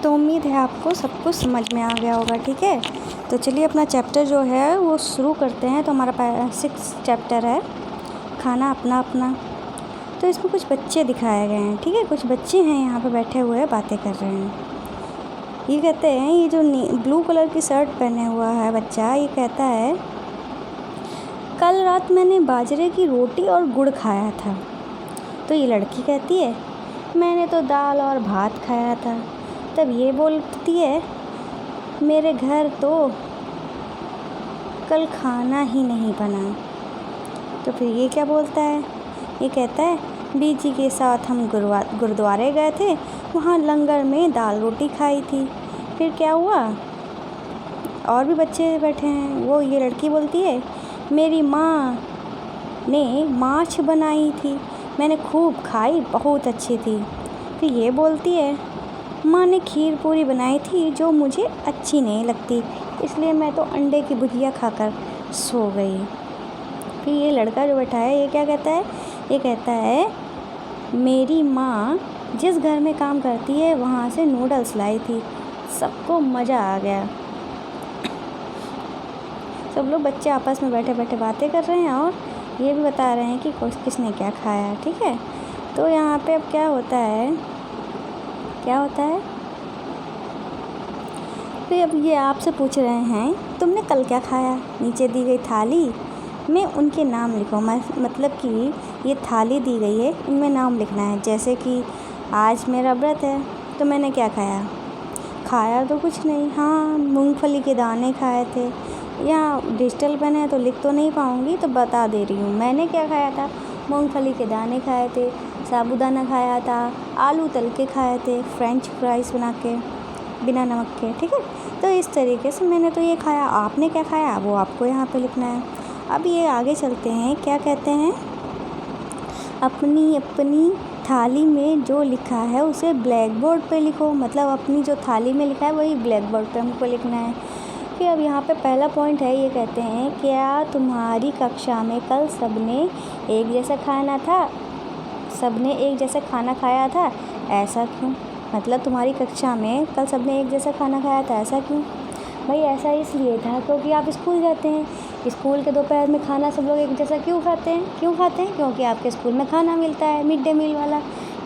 तो उम्मीद है आपको सब कुछ समझ में आ गया होगा। ठीक है, तो चलिए अपना चैप्टर जो है वो शुरू करते हैं। तो हमारा 6 चैप्टर है खाना अपना अपना। तो इसमें कुछ बच्चे दिखाए गए हैं। ठीक है, कुछ बच्चे हैं यहाँ पे बैठे हुए बातें कर रहे हैं। ये कहते हैं, ये जो ब्लू कलर की शर्ट पहने हुआ है बच्चा, ये कहता है कल रात मैंने बाजरे की रोटी और गुड़ खाया था। तो ये लड़की कहती है मैंने तो दाल और भात खाया था। तब ये बोलती है मेरे घर तो कल खाना ही नहीं बना। तो फिर ये क्या बोलता है, ये कहता है बीजी के साथ हम गुरुद्वारे गए थे, वहाँ लंगर में दाल रोटी खाई थी। फिर क्या हुआ? और भी बच्चे बैठे हैं। वो ये लड़की बोलती है मेरी माँ ने माछ बनाई थी, मैंने खूब खाई, बहुत अच्छी थी। फिर ये बोलती है माँ ने खीर पूरी बनाई थी जो मुझे अच्छी नहीं लगती, इसलिए मैं तो अंडे की भुजिया खाकर सो गई। फिर ये लड़का जो बैठा है ये क्या कहता है, ये कहता है मेरी माँ जिस घर में काम करती है वहाँ से नूडल्स लाई थी, सबको मज़ा आ गया। सब लोग बच्चे आपस में बैठे बैठे बातें कर रहे हैं और ये भी बता रहे हैं कि किसने क्या खाया। ठीक है, तो यहाँ पे अब क्या होता है, फिर अब ये आपसे पूछ रहे हैं तुमने कल क्या खाया। नीचे दी गई थाली में उनके नाम लिखो। मतलब कि ये थाली दी गई है, इनमें नाम लिखना है। जैसे कि आज मेरा व्रत है तो मैंने क्या खाया। खाया तो कुछ नहीं, हाँ मूंगफली के दाने खाए थे। यहाँ डिजिटल पेन है तो लिख तो नहीं पाऊँगी, तो बता दे रही हूँ मैंने क्या खाया था। मूंगफली के दाने खाए थे, साबूदाना खाया था, आलू तल के खाए थे, फ्रेंच फ्राइज़ बना के बिना नमक के। ठीक है, तो इस तरीके से मैंने तो ये खाया, आपने क्या खाया वो आपको यहाँ पे लिखना है। अब ये आगे चलते हैं, क्या कहते हैं अपनी अपनी थाली में जो लिखा है उसे ब्लैक बोर्ड पे लिखो। मतलब अपनी जो थाली में लिखा है वही ब्लैक बोर्ड पे हमको लिखना है। फिर अब यहाँ पे पहला पॉइंट है, ये कहते हैं क्या तुम्हारी कक्षा में कल सबने एक जैसा खाना था, सबने एक जैसा खाना खाया था, ऐसा क्यों। मतलब तुम्हारी कक्षा में कल सबने एक जैसा खाना खाया था, ऐसा क्यों। भाई ऐसा इसलिए था क्योंकि आप स्कूल जाते हैं, स्कूल के दोपहर में खाना सब लोग एक जैसा क्यों खाते हैं क्योंकि आपके स्कूल में खाना मिलता है मिड डे मील वाला,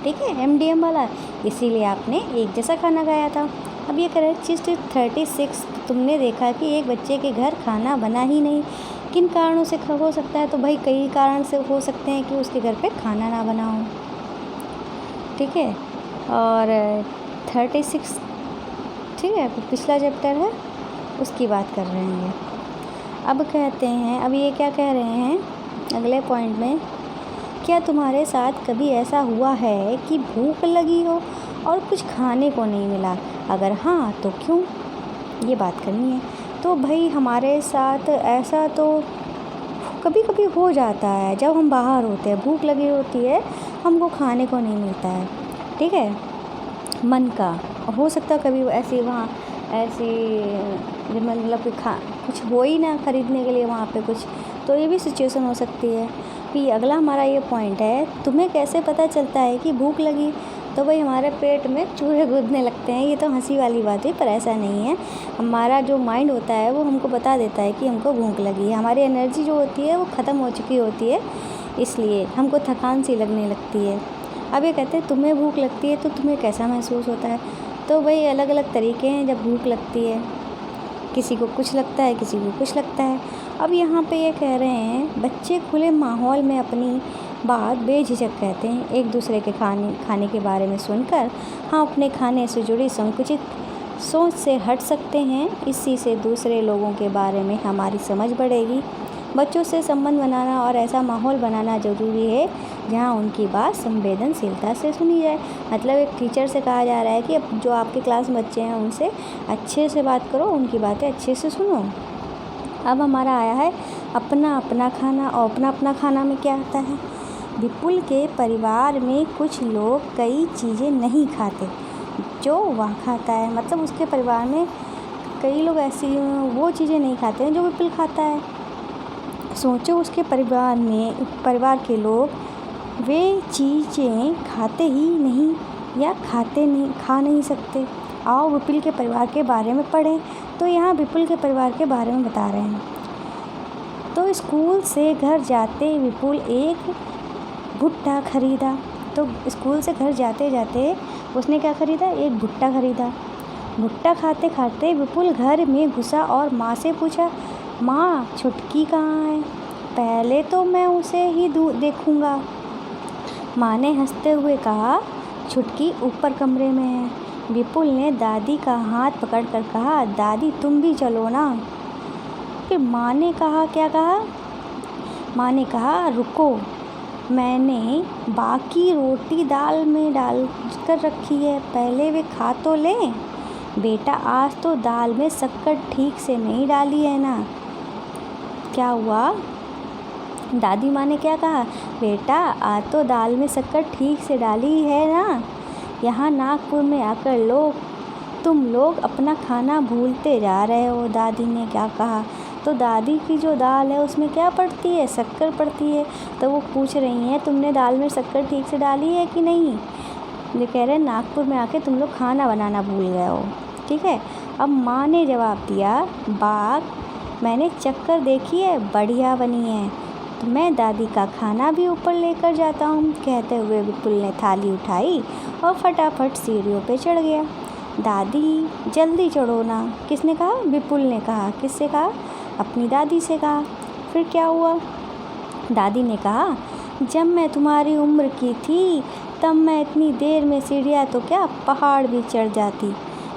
ठीक है, MDM वाला, इसीलिए आपने एक जैसा खाना खाया था। अब ये करें चीज़ 36, तुमने देखा कि एक बच्चे के घर खाना बना ही नहीं, किन कारणों से हो सकता है। तो भाई कई कारण से हो सकते हैं कि उसके घर पे खाना ना बना हो। ठीक है, और 36 ठीक है पिछला चैप्टर है उसकी बात कर रहे हैं। अब कहते हैं, अब ये क्या कह रहे हैं अगले पॉइंट में, क्या तुम्हारे साथ कभी ऐसा हुआ है कि भूख लगी हो और कुछ खाने को नहीं मिला, अगर हाँ तो क्यों, ये बात करनी है। तो भाई हमारे साथ ऐसा तो कभी कभी हो जाता है, जब हम बाहर होते हैं भूख लगी होती है, हमको खाने को नहीं मिलता है। ठीक है, मन का हो सकता है कभी ऐसी मतलब कुछ हो ही ना खरीदने के लिए वहाँ पे कुछ, तो ये भी सिचुएशन हो सकती है। फिर अगला हमारा ये पॉइंट है, तुम्हें कैसे पता चलता है कि भूख लगी। तो भाई हमारे पेट में चूहे कूदने लगते हैं। ये तो हंसी वाली बात है पर ऐसा नहीं है, हमारा जो माइंड होता है वो हमको बता देता है कि हमको भूख लगी है। हमारी एनर्जी जो होती है वो ख़त्म हो चुकी होती है, इसलिए हमको थकान सी लगने लगती है। अब ये कहते हैं तुम्हें भूख लगती है तो तुम्हें कैसा महसूस होता है। तो भाई अलग अलग तरीके हैं जब भूख लगती है, किसी को कुछ लगता है, किसी को कुछ लगता है। अब यहाँ पे ये कह रहे हैं बच्चे खुले माहौल में अपनी बात बेझिझक कहते हैं, एक दूसरे के खाने के बारे में सुनकर हम अपने खाने से जुड़ी संकुचित सोच से हट सकते हैं। इसी से दूसरे लोगों के बारे में हमारी समझ बढ़ेगी। बच्चों से संबंध बनाना और ऐसा माहौल बनाना ज़रूरी है जहाँ उनकी बात संवेदनशीलता से सुनी जाए। मतलब एक टीचर से कहा जा रहा है कि अब जो आपके क्लास में बच्चे हैं उनसे अच्छे से बात करो, उनकी बातें अच्छे से सुनो। अब हमारा आया है अपना अपना खाना। और अपना अपना खाना में क्या आता है, विपुल के परिवार में कुछ लोग कई चीज़ें नहीं खाते जो वह खाता है। मतलब उसके परिवार में कई लोग ऐसी वो चीज़ें नहीं खाते हैं जो विपुल खाता है। सोचो उसके परिवार के लोग वे चीज़ें खाते ही नहीं या खा नहीं सकते। आओ विपुल के परिवार के बारे में पढ़ें। तो यहाँ विपुल के परिवार के बारे में बता रहे हैं। तो स्कूल से घर जाते विपुल एक भुट्टा खरीदा। तो स्कूल से घर जाते जाते उसने क्या खरीदा? एक भुट्टा खरीदा। भुट्टा खाते खाते विपुल घर में घुसा और माँ से पूछा, माँ छुटकी कहाँ है? पहले तो मैं उसे ही देखूँगा। माँ ने हंसते हुए कहा, छुटकी ऊपर कमरे में है। विपुल ने दादी का हाथ पकड़कर कहा, दादी तुम भी चलो ना। फिर माँ ने कहा, क्या कहा? माँ ने कहा, रुको, मैंने बाकी रोटी दाल में डाल कर रखी है, पहले वे खा तो लें। बेटा आज तो दाल में शक्कर ठीक से नहीं डाली है ना। क्या हुआ? दादी माँ ने क्या कहा? बेटा आज तो दाल में शक्कर ठीक से डाली है ना। यहाँ नागपुर में आकर तुम लोग अपना खाना भूलते जा रहे हो। दादी ने क्या कहा? तो दादी की जो दाल है उसमें क्या पड़ती है? शक्कर पड़ती है। तो वो पूछ रही हैं, तुमने दाल में शक्कर ठीक से डाली है कि नहीं? ये कह रहे हैं नागपुर में आके तुम लोग खाना बनाना भूल गए हो। ठीक है। अब माँ ने जवाब दिया, बाग मैंने चक्कर देखी है, बढ़िया बनी है, तो मैं दादी का खाना भी ऊपर लेकर जाता हूँ। कहते हुए विपुल ने थाली उठाई और फटाफट सीढ़ियों पे चढ़ गया। दादी जल्दी चढ़ो ना। किसने कहा? विपुल ने कहा। किससे कहा? अपनी दादी से कहा। फिर क्या हुआ? दादी ने कहा, जब मैं तुम्हारी उम्र की थी तब मैं इतनी देर में सीढ़ियाँ तो क्या पहाड़ भी चढ़ जाती।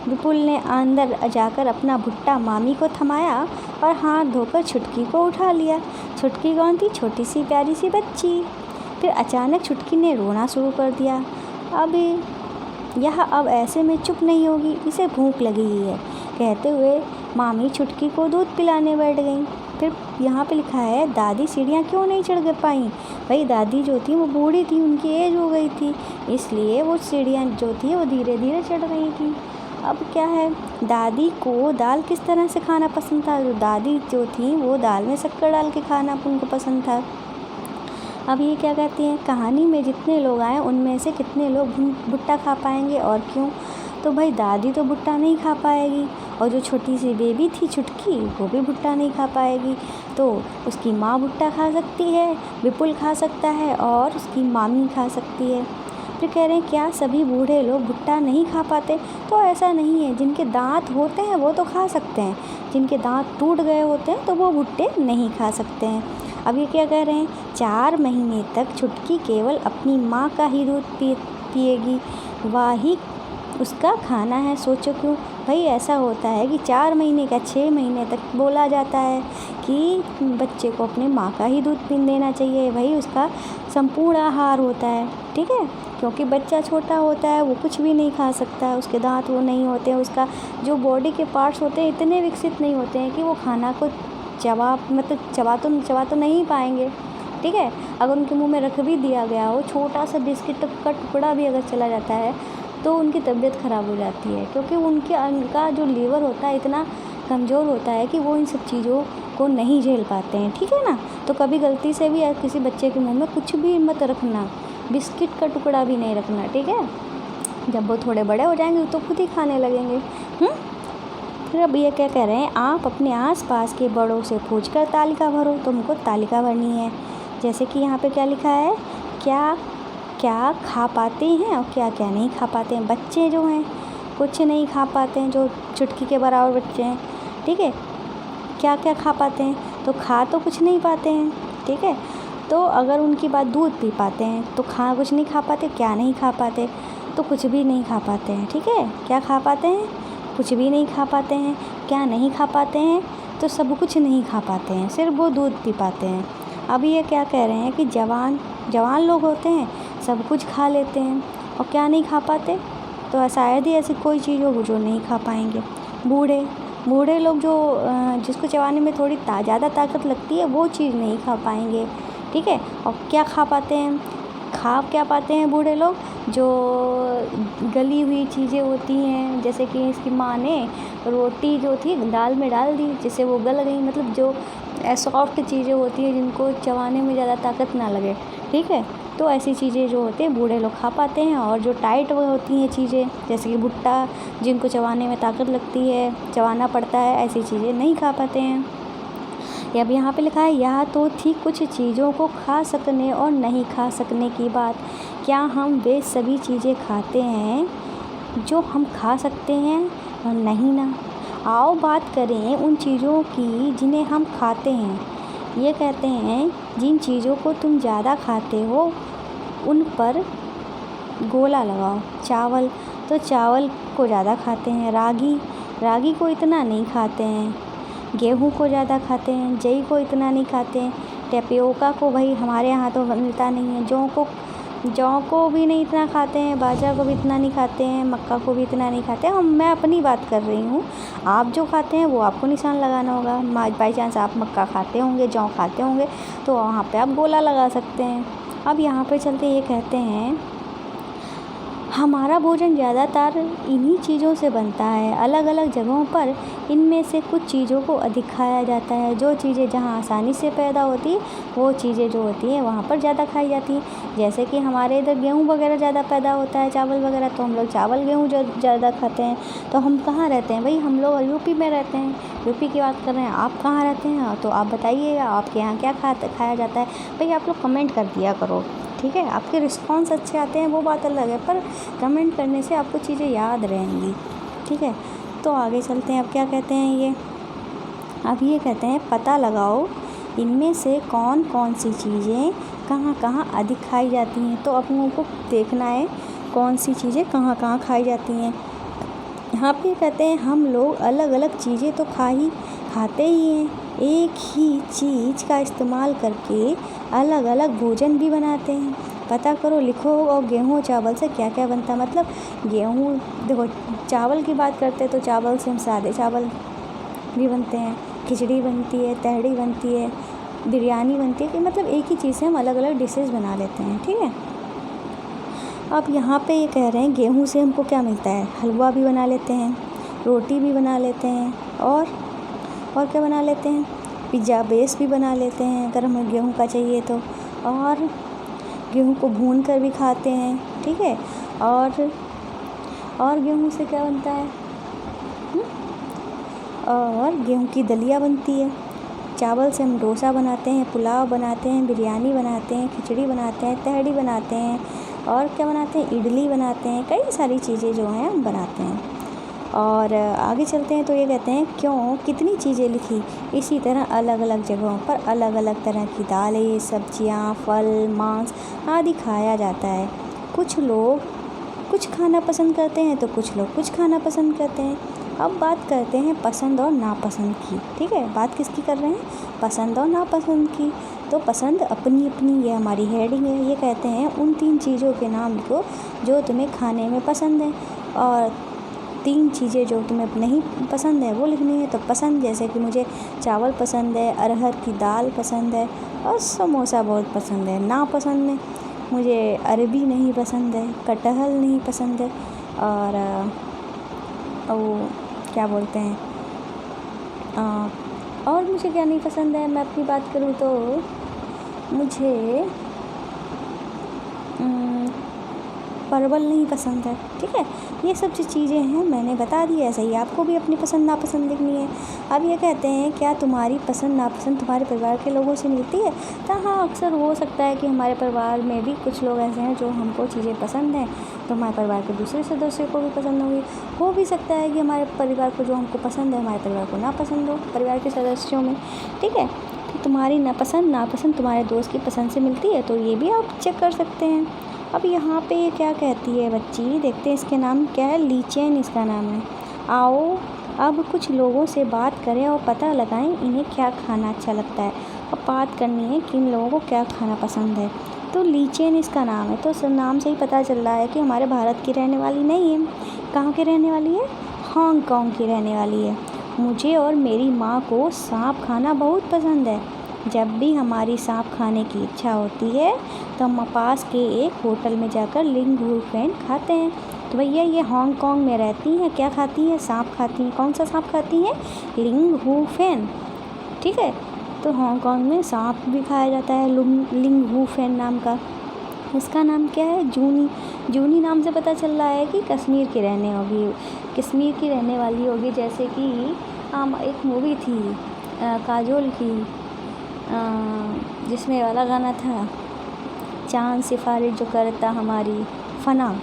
विपुल ने अंदर जाकर अपना भुट्टा मामी को थमाया और हाथ धोकर छुटकी को उठा लिया। छुटकी कौन थी? छोटी सी प्यारी सी बच्ची। फिर अचानक छुटकी ने रोना शुरू कर दिया। अब ऐसे में चुप नहीं होगी, इसे भूख लगी है। कहते हुए मामी छुटकी को दूध पिलाने बैठ गई। फिर यहाँ पे लिखा है, दादी सीढ़ियाँ क्यों नहीं चढ़ पाई? भाई दादी जो थी वो बूढ़ी थी, उनकी एज हो गई थी, इसलिए वो सीढ़ियाँ जो थी वो धीरे धीरे चढ़ रही थी। अब क्या है, दादी को दाल किस तरह से खाना पसंद था? जो दादी जो थी वो दाल में शक्कर डाल के खाना उनको पसंद था। अब ये क्या कहती हैं, कहानी में जितने लोग आए उनमें से कितने लोग भुट्टा खा पाएंगे और क्यों? तो भाई दादी तो भुट्टा नहीं खा पाएगी, और जो छोटी सी बेबी थी छुटकी वो भी भुट्टा नहीं खा पाएगी। तो उसकी माँ भुट्टा खा सकती है, विपुल खा सकता है और उसकी मामी खा सकती है। फिर कह रहे हैं, क्या सभी बूढ़े लोग भुट्टा नहीं खा पाते? तो ऐसा नहीं है, जिनके दांत होते हैं वो तो खा सकते हैं, जिनके दांत टूट गए होते हैं तो वो भुट्टे नहीं खा सकते हैं। अब ये क्या कह रहे हैं, 4 महीने तक छुटकी केवल अपनी माँ का ही दूध पिएगी, वही उसका खाना है। सोचो क्यों भाई ऐसा होता है कि 4 महीने का 6 महीने तक बोला जाता है कि बच्चे को अपने माँ का ही दूध पी देना चाहिए, वही उसका संपूर्ण आहार होता है। ठीक है, क्योंकि बच्चा छोटा होता है, वो कुछ भी नहीं खा सकता है, उसके दांत वो नहीं होते हैं, उसका जो बॉडी के पार्ट्स होते हैं इतने विकसित नहीं होते हैं कि वो खाना को चबा तो नहीं पाएंगे। ठीक है, अगर उनके मुंह में रख भी दिया गया हो, छोटा सा बिस्किट का टुकड़ा भी अगर चला जाता है तो उनकी तबीयत ख़राब हो जाती है, क्योंकि उनका जो लीवर होता है इतना कमज़ोर होता है कि वो इन सब चीज़ों को नहीं झेल पाते हैं। ठीक है ना, तो कभी गलती से भी किसी बच्चे के मुंह में कुछ भी मत रखना, बिस्किट का टुकड़ा भी नहीं रखना। ठीक है, जब वो थोड़े बड़े हो जाएंगे तो खुद ही खाने लगेंगे। फिर अब ये क्या कह रहे हैं, आप अपने आसपास के बड़ों से पूछकर तालिका भरो। तुमको तालिका भरनी है। जैसे कि यहाँ पे क्या लिखा है, क्या क्या खा पाते हैं और क्या क्या नहीं खा पाते हैं। बच्चे जो हैं कुछ नहीं खा पाते हैं, जो चुटकी के बराबर बच्चे हैं। ठीक है, क्या क्या खा पाते हैं, तो खा तो कुछ नहीं पाते हैं। ठीक है, तो अगर उनकी बात दूध पी पाते हैं तो खा कुछ नहीं खा पाते, क्या नहीं खा पाते, तो कुछ भी नहीं खा पाते हैं। ठीक है, क्या खा पाते हैं, कुछ भी नहीं खा पाते हैं। क्या नहीं खा पाते हैं, तो सब कुछ नहीं खा पाते हैं, सिर्फ वो दूध पी पाते हैं। अब ये क्या कह रहे हैं कि जवान लोग होते हैं, सब कुछ खा लेते हैं, और क्या नहीं खा पाते, तो शायद ही ऐसी कोई चीज़ हो जो नहीं खा पाएंगे। बूढ़े लोग जो जिसको चबाने में थोड़ी ज़्यादा ताकत लगती है वो चीज़ नहीं खा पाएंगे। ठीक है, और क्या खा पाते हैं, क्या पाते हैं बूढ़े लोग, जो गली हुई चीज़ें होती हैं, जैसे कि इसकी माँ ने रोटी जो थी दाल में डाल दी जिससे वो गल गई, मतलब जो सॉफ्ट चीज़ें होती हैं जिनको चबाने में ज़्यादा ताकत ना लगे। ठीक है, तो ऐसी चीज़ें जो होती हैं बूढ़े लोग खा पाते हैं। और जो टाइट वो होती हैं चीज़ें, जैसे कि भुट्टा, जिनको चबाने में ताकत लगती है, चबाना पड़ता है, ऐसी चीज़ें नहीं खा पाते हैं। अब यहाँ पे लिखा है, यह तो थी कुछ चीज़ों को खा सकने और नहीं खा सकने की बात। क्या हम वे सभी चीज़ें खाते हैं जो हम खा सकते हैं और नहीं ना? आओ बात करें उन चीज़ों की जिन्हें हम खाते हैं। ये कहते हैं जिन चीज़ों को तुम ज़्यादा खाते हो उन पर गोला लगाओ। चावल, तो चावल को ज़्यादा खाते हैं। रागी को इतना नहीं खाते हैं। गेहूँ को ज़्यादा खाते हैं। जई को इतना नहीं खाते हैं। टेपियोका को भाई हमारे यहाँ तो मिलता नहीं है। जौ को भी नहीं इतना खाते हैं। बाजरा को भी इतना नहीं खाते हैं। मक्का को भी इतना नहीं खाते हैं। मैं अपनी बात कर रही हूँ, आप जो खाते हैं वो आपको निशान लगाना होगा। बाई चांस आप मक्का खाते होंगे, जौ खाते होंगे, तो वहाँ पे आप गोला लगा सकते हैं। अब यहाँ पे चलते ये कहते हैं, हमारा भोजन ज़्यादातर इन्हीं चीज़ों से बनता है। अलग अलग जगहों पर इनमें से कुछ चीज़ों को अधिक खाया जाता है। जो चीज़ें जहाँ आसानी से पैदा होती है वो चीज़ें जो होती हैं वहाँ पर ज़्यादा खाई जाती हैं। जैसे कि हमारे इधर गेहूँ वगैरह ज़्यादा पैदा होता है, चावल वगैरह, तो हम लोग चावल गेहूँ ज़्यादा खाते हैं। तो हम कहाँ रहते हैं भाई? हम लोग यूपी में रहते हैं। यूपी की बात कर रहे हैं। आप कहाँ रहते हैं? तो आप बताइएगा आपके यहाँ क्या खाया जाता है। भाई आप लोग कमेंट कर दिया करो, ठीक है? आपके रिस्पॉन्स अच्छे आते हैं वो बात अलग है, पर कमेंट करने से आपको चीज़ें याद रहेंगी, ठीक है? तो आगे चलते हैं। अब क्या कहते हैं ये? अब ये कहते हैं, पता लगाओ इनमें से कौन कौन सी चीज़ें कहाँ कहाँ अधिक खाई जाती हैं। तो आप लोगों को देखना है कौन सी चीज़ें कहाँ कहाँ खाई जाती हैं। यहाँ पे कहते हैं, हम लोग अलग अलग चीज़ें तो खाते ही हैं। एक ही चीज़ का इस्तेमाल करके अलग अलग भोजन भी बनाते हैं। पता करो, लिखो। और गेहूँ और चावल से क्या क्या बनता है? मतलब गेहूँ, देखो, चावल की बात करते हैं तो चावल से हम सादे चावल भी बनते हैं, खिचड़ी बनती है, तहड़ी बनती है, बिरयानी बनती है, कि मतलब एक ही चीज़ से हम अलग अलग डिशेज़ बना लेते हैं, ठीक है? अब यहाँ पे ये कह रहे हैं, गेहूँ से हमको क्या मिलता है? हलवा भी बना लेते हैं, रोटी भी बना लेते हैं, और क्या बना लेते हैं? पिज़्ज़ा बेस भी बना लेते हैं अगर हमें गेहूँ का चाहिए तो। और गेहूँ को भून कर भी खाते हैं, ठीक है? और गेहूँ से क्या बनता है? और गेहूँ की दलिया बनती है। चावल से हम डोसा बनाते हैं, पुलाव बनाते हैं, बिरयानी बनाते हैं, खिचड़ी बनाते हैं, तहड़ी बनाते हैं, और क्या बनाते हैं? इडली बनाते हैं। कई सारी चीज़ें जो हैं हम बनाते हैं। और आगे चलते हैं तो ये कहते हैं, क्यों कितनी चीज़ें लिखी, इसी तरह अलग अलग जगहों पर अलग अलग तरह की दालें, सब्जियां, फल, मांस आदि खाया जाता है। कुछ लोग कुछ खाना पसंद करते हैं तो कुछ लोग कुछ खाना पसंद करते हैं। अब बात करते हैं पसंद और नापसंद की, ठीक है? बात किसकी कर रहे हैं? पसंद और नापसंद की। तो पसंद अपनी अपनी, ये हमारी हेडिंग है। ये कहते हैं, उन 3 चीज़ों के नाम लिखो जो तुम्हें खाने में पसंद है, और 3 चीज़ें जो तुम्हें नहीं पसंद है वो लिखनी है। तो पसंद, जैसे कि मुझे चावल पसंद है, अरहर की दाल पसंद है, और समोसा बहुत पसंद है। नापसंद में मुझे अरबी नहीं पसंद है, कटहल नहीं पसंद है, और वो क्या बोलते हैं, और मुझे क्या नहीं पसंद है? मैं अपनी बात करूँ तो मुझे परवल नहीं पसंद है, ठीक है? ये सब जो चीज़ें हैं मैंने बता दी। ऐसे ही आपको भी अपनी पसंद नापसंद लिखनी है। अब ये कहते हैं, क्या तुम्हारी पसंद नापसंद तुम्हारे परिवार के लोगों से मिलती है? तो हाँ, अक्सर हो सकता है कि हमारे परिवार में भी कुछ लोग ऐसे हैं जो हमको चीज़ें पसंद हैं तो हमारे परिवार के दूसरे सदस्यों को भी पसंद होगी। हो भी सकता है कि हमारे परिवार को जो हमको पसंद है हमारे परिवार को ना पसंद हो, परिवार के सदस्यों में, ठीक है? तो तुम्हारी नापसंद तुम्हारे दोस्त की पसंद से मिलती है, तो ये भी आप चेक कर सकते हैं। अब यहाँ पे ये क्या कहती है बच्ची, देखते हैं। इसके नाम क्या है? लीचेन इसका नाम है। आओ अब कुछ लोगों से बात करें और पता लगाएं इन्हें क्या खाना अच्छा लगता है, और बात करनी है कि इन लोगों को क्या खाना पसंद है। तो लीचेन इसका नाम है, तो नाम से ही पता चल रहा है कि हमारे भारत की रहने वाली नहीं है। कहाँ की रहने वाली है? हांगकांग की रहने वाली है। मुझे और मेरी माँ को सांप खाना बहुत पसंद है। जब भी हमारी सांप खाने की इच्छा होती है तो हम पास के एक होटल में जाकर लिंगहुफेन खाते हैं। तो भैया ये हांगकांग में रहती हैं, क्या खाती हैं? सांप खाती हैं। कौन सा सांप खाती हैं? लिंगहुफेन, ठीक है? तो हांगकांग में सांप भी खाया जाता है, लिंगहुफेन नाम का। इसका नाम क्या है? जूनी। जूनी नाम से पता चल रहा है कि कश्मीर की रहने होगी, कश्मीर की रहने वाली होगी। जैसे कि एक मूवी थी काजोल की, जिसमें वाला गाना था, चाँद सिफारिश जो करता हमारी, फना।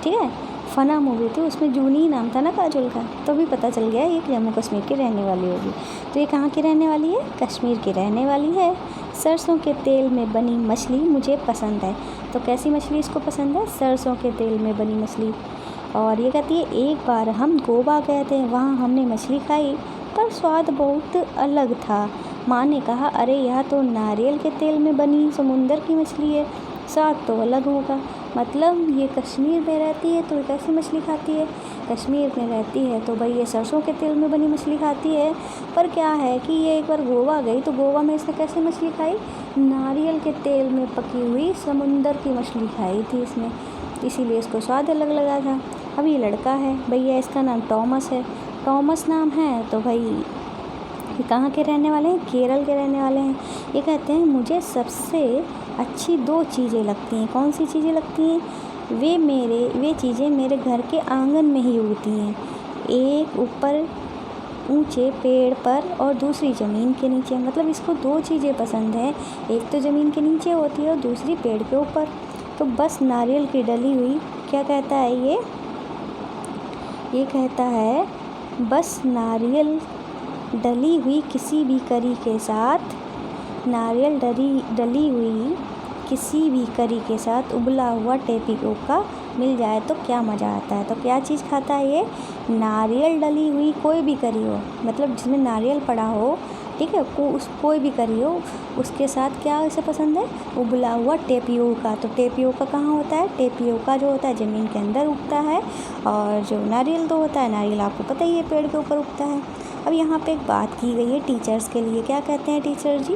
ठीक है, फना मूवी थी, उसमें जूनी नाम था ना काजोल का, तो भी पता चल गया ये जम्मू कश्मीर की रहने वाली होगी। तो ये कहाँ की रहने वाली है? कश्मीर की रहने वाली है। सरसों के तेल में बनी मछली मुझे पसंद है। तो कैसी मछली इसको पसंद है? सरसों के तेल में बनी मछली। और ये कहती है, एक बार हम गोवा गए थे, वहाँ हमने मछली खाई पर स्वाद बहुत अलग था। माँ ने कहा, अरे यह तो नारियल के तेल में बनी समुंदर की मछली है, स्वाद तो अलग होगा। मतलब ये कश्मीर में रहती है तो ये कैसी मछली खाती है? कश्मीर में रहती है तो भाई ये सरसों के तेल में बनी मछली खाती है। पर क्या है कि ये एक बार गोवा गई तो गोवा में इसने कैसी मछली खाई? नारियल के तेल में पकी हुई समुंदर की मछली खाई थी इसने, इसीलिए इसको स्वाद अलग लगा था। अब ये लड़का है भैया, इसका नाम टॉमस है। टॉमस नाम है तो भाई ये कहाँ के रहने वाले हैं? केरल के रहने वाले हैं। ये कहते हैं, मुझे सबसे अच्छी 2 चीज़ें लगती हैं। कौन सी चीज़ें लगती हैं? वे चीज़ें मेरे घर के आंगन में ही उगती हैं, एक ऊपर ऊंचे पेड़ पर और दूसरी ज़मीन के नीचे। मतलब इसको 2 चीज़ें पसंद हैं, एक तो ज़मीन के नीचे होती है और दूसरी पेड़ के ऊपर। तो बस नारियल की डली हुई, क्या कहता है ये कहता है, बस नारियल डली हुई किसी भी करी के साथ, नारियल डली हुई किसी भी करी के साथ उबला हुआ टेपियोका मिल जाए तो क्या मज़ा आता है। तो क्या चीज़ खाता है ये? नारियल डली हुई कोई भी करी हो, मतलब जिसमें नारियल पड़ा हो, ठीक है, कोई भी करी हो, उसके साथ क्या इसे पसंद है? उबला हुआ टेपियोका। तो टेपियोका कहाँ होता है? टेपियोका जो होता है ज़मीन के अंदर उगता है, और जो नारियल तो होता है, नारियल आपको पता ही है पेड़ के ऊपर उगता है। अब यहाँ पे एक बात की गई है टीचर्स के लिए। क्या कहते हैं टीचर जी?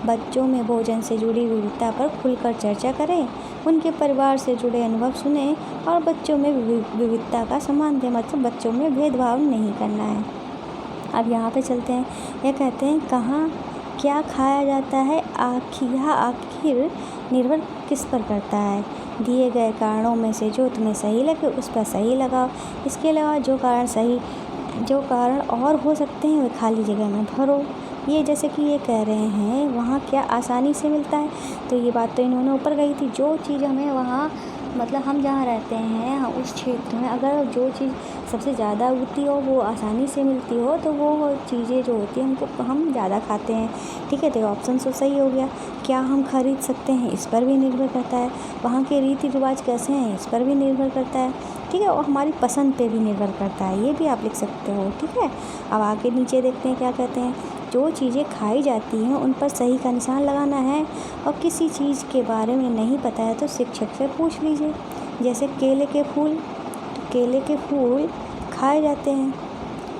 बच्चों में भोजन से जुड़ी विविधता पर खुलकर चर्चा करें, उनके परिवार से जुड़े अनुभव सुने और बच्चों में विविधता का सम्मान दें। मतलब बच्चों में भेदभाव नहीं करना है। अब यहाँ पे चलते हैं। यह कहते हैं, कहाँ क्या खाया जाता है? यह आखिर निर्भर किस पर करता है? दिए गए कारणों में से जो तुम्हें सही लगे उस पर सही लगाओ। इसके अलावा जो कारण और हो सकते हैं वे खाली जगह में भरो। ये जैसे कि ये कह रहे हैं, वहाँ क्या आसानी से मिलता है? तो ये बात तो इन्होंने ऊपर कही थी, जो चीज़ हमें वहाँ, मतलब हम जहाँ रहते हैं उस क्षेत्र में अगर जो चीज़ सबसे ज़्यादा उगती हो, वो आसानी से मिलती हो, तो वो चीज़ें जो होती हैं हम ज़्यादा खाते हैं। ठीक है, तो ऑप्शन तो सही हो गया। क्या हम खरीद सकते हैं, इस पर भी निर्भर करता है। वहाँ के रीति रिवाज कैसे हैं, इस पर भी निर्भर करता है। ठीक है, और हमारी पसंद पे भी निर्भर करता है, ये भी आप लिख सकते हो। ठीक है, अब आगे नीचे देखते हैं क्या कहते हैं। जो चीज़ें खाई जाती हैं उन पर सही का निशान लगाना है, और किसी चीज़ के बारे में नहीं पता है तो शिक्षक से पूछ लीजिए। जैसे केले के फूल खाए जाते हैं,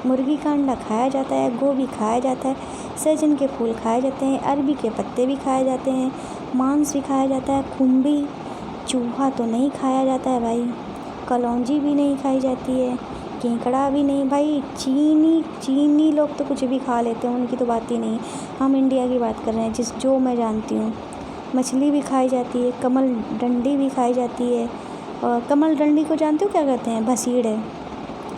मुर्गी का अंडा खाया जाता है, गोभी खाया जाता है, सहजन के फूल खाए जाते हैं, अरबी के पत्ते भी खाए जाते हैं, मांस भी खाया जाता है, खुम्बी चूहा तो नहीं खाया जाता है भाई, कलौंजी भी नहीं खाई जाती है, केकड़ा भी नहीं भाई। चीनी लोग तो कुछ भी खा लेते हैं, उनकी तो बात ही नहीं। हम इंडिया की बात कर रहे हैं, जो मैं जानती हूँ। मछली भी खाई जाती है, कमल डंडी भी खाई जाती है। और कमल डंडी को जानते हो क्या कहते हैं? भसीड़।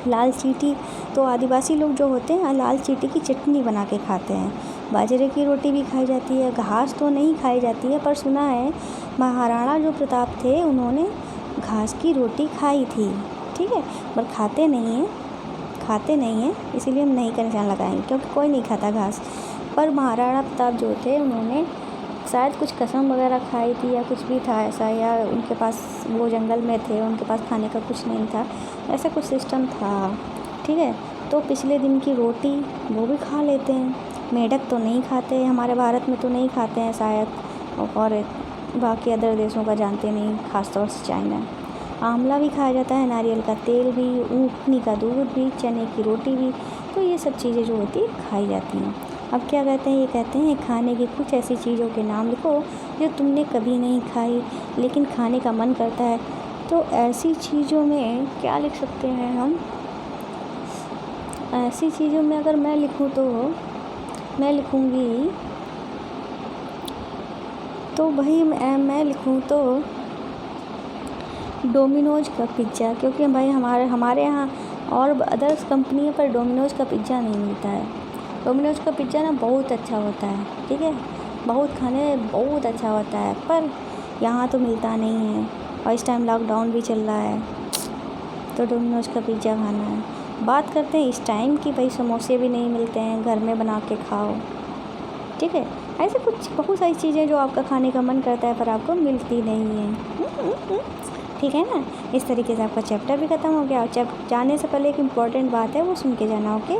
लाल चीटी तो आदिवासी लोग जो होते हैं लाल चीटी की चटनी बना के खाते हैं। बाजरे की रोटी भी खाई जाती है। घास तो नहीं खाई जाती है, पर सुना है महाराणा जो प्रताप थे उन्होंने घास की रोटी खाई थी। ठीक है, पर खाते नहीं हैं, इसीलिए हम नहीं का निशान लगाएंगे, क्योंकि कोई नहीं खाता घास। पर महाराणा प्रताप जो थे उन्होंने शायद कुछ कसम वगैरह खाई थी या कुछ भी था ऐसा, या उनके पास वो जंगल में थे, उनके पास खाने का कुछ नहीं था, ऐसा कुछ सिस्टम था। ठीक है, तो पिछले दिन की रोटी वो भी खा लेते हैं। मेढक तो नहीं खाते, हमारे भारत में तो नहीं खाते हैं शायद, और बाकी अदर देशों का जानते नहीं, ख़ासतौर से चाइना। आंवला भी खाया जाता है, नारियल का तेल भी, ऊखनी का दूध भी, चने की रोटी भी। तो ये सब चीज़ें जो होती है खाई जाती हैं। अब क्या कहते हैं? ये कहते हैं, खाने की कुछ ऐसी चीज़ों के नाम लिखो जो तुमने कभी नहीं खाई लेकिन खाने का मन करता है। तो ऐसी चीज़ों में क्या लिख सकते हैं हम? ऐसी चीज़ों में अगर मैं लिखूँ तो मैं लिखूँगी, तो भाई मैं लिखूँ तो डोमिनोज का पिज़्ज़ा, क्योंकि भाई हमारे यहाँ और अदर्स कंपनियों पर डोमिनोज का पिज़्ज़ा नहीं मिलता है। डोमिनोज का पिज़्ज़ा ना बहुत अच्छा होता है, ठीक है, बहुत खाने में बहुत अच्छा होता है, पर यहाँ तो मिलता नहीं है और इस टाइम लॉकडाउन भी चल रहा है, तो डोमिनोज का पिज़्ज़ा खाना है। बात करते हैं इस टाइम की, भाई समोसे भी नहीं मिलते हैं, घर में बना के खाओ, ठीक है। ऐसे कुछ बहुत सारी चीज़ें जो आपका खाने का मन करता है पर आपको मिलती नहीं है, ठीक है ना। इस तरीके से आपका चैप्टर भी ख़त्म हो गया। और जाने से पहले एक इम्पॉर्टेंट बात है, वो सुन के जाना, ओके।